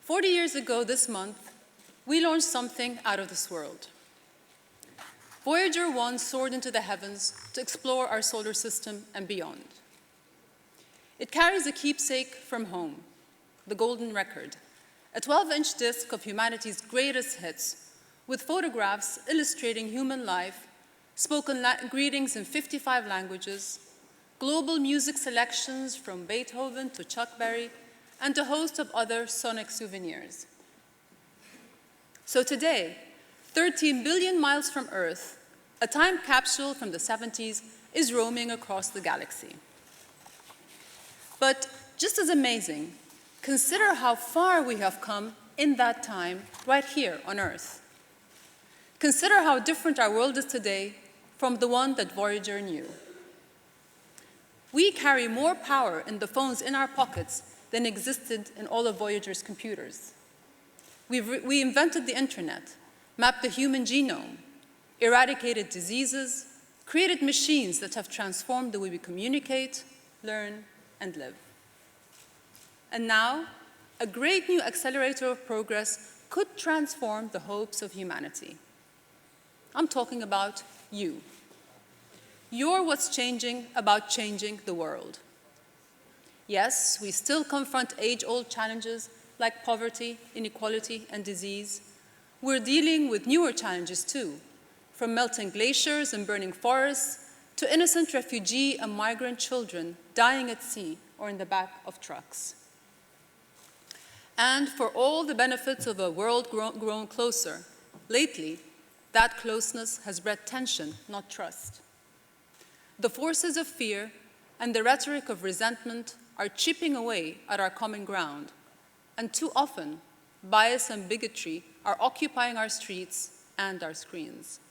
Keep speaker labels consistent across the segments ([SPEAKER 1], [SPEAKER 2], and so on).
[SPEAKER 1] 40 years ago this month, we launched something out of this world. Voyager 1 soared into the heavens to explore our solar system and beyond. It carries a keepsake from home, the Golden Record, a 12-inch disc of humanity's greatest hits, with photographs illustrating human life, spoken greetings in 55 languages, global music selections from Beethoven to Chuck Berry, and a host of other sonic souvenirs. So today, 13 billion miles from Earth, a time capsule from the 70s is roaming across the galaxy. But just as amazing, consider how far we have come in that time right here on Earth. Consider how different our world is today from the one that Voyager knew. We carry more power in the phones in our pockets than existed in all of Voyager's computers. We invented the internet, mapped the human genome, eradicated diseases, created machines that have transformed the way we communicate, learn, and live. And now, a great new accelerator of progress could transform the hopes of humanity. I'm talking about you. You're what's changing about changing the world. Yes, we still confront age-old challenges like poverty, inequality, and disease. We're dealing with newer challenges too, from melting glaciers and burning forests to innocent refugee and migrant children dying at sea or in the back of trucks. And for all the benefits of a world grown closer, lately, that closeness has bred tension, not trust. The forces of fear and the rhetoric of resentment are chipping away at our common ground, and too often, bias and bigotry are occupying our streets and our screens.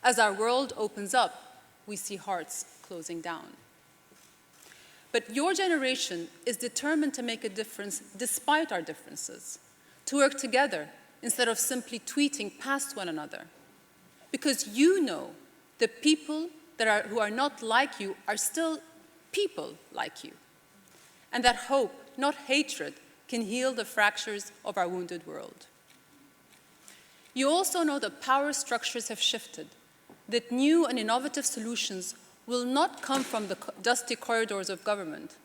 [SPEAKER 1] As our world opens up, we see hearts closing down. But your generation is determined to make a difference despite our differences, to work together instead of simply tweeting past one another, because you know the people who are not like you are still people like you, and that hope, not hatred, can heal the fractures of our wounded world. You also know that power structures have shifted, that new and innovative solutions will not come from the dusty corridors of government,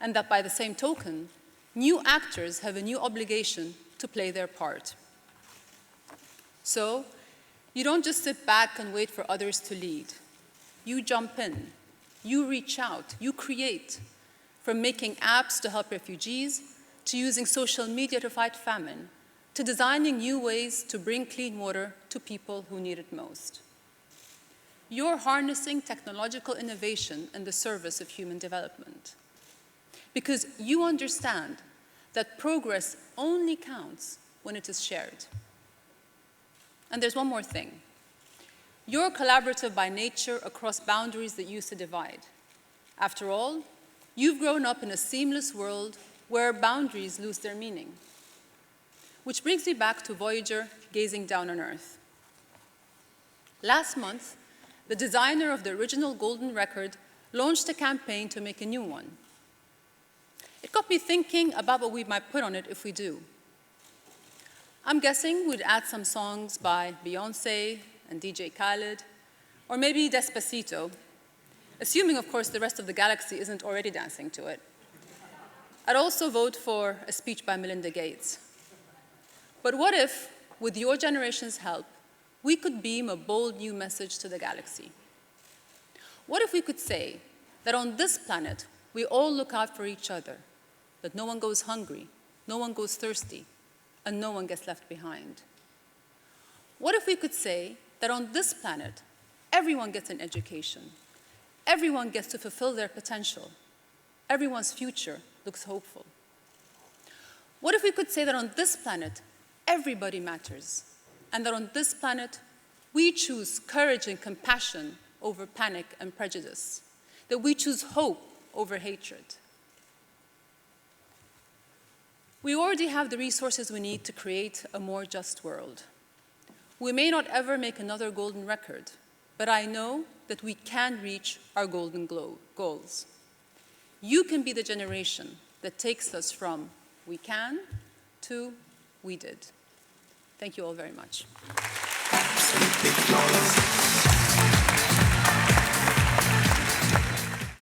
[SPEAKER 1] and that by the same token, new actors have a new obligation to play their part. So, you don't just sit back and wait for others to lead. You jump in, you reach out, you create, from making apps to help refugees, to using social media to fight famine, to designing new ways to bring clean water to people who need it most. You're harnessing technological innovation in the service of human development, because you understand that progress only counts when it is shared. And there's one more thing. You're collaborative by nature across boundaries that used to divide. After all, you've grown up in a seamless world where boundaries lose their meaning. Which brings me back to Voyager gazing down on Earth. Last month, the designer of the original Golden Record launched a campaign to make a new one. It got me thinking about what we might put on it if we do. I'm guessing we'd add some songs by Beyoncé and DJ Khaled, or maybe Despacito, assuming, of course, the rest of the galaxy isn't already dancing to it. I'd also vote for a speech by Melinda Gates. But what if, with your generation's help, we could beam a bold new message to the galaxy? What if we could say that on this planet, we all look out for each other, that no one goes hungry, no one goes thirsty, and no one gets left behind? What if we could say that on this planet, everyone gets an education, everyone gets to fulfill their potential, everyone's future looks hopeful? What if we could say that on this planet, everybody matters, and that on this planet, we choose courage and compassion over panic and prejudice, that we choose hope over hatred? We already have the resources we need to create a more just world. We may not ever make another golden record, but I know that we can reach our golden goals. You can be the generation that takes us from we can to, we did. Thank you all very much.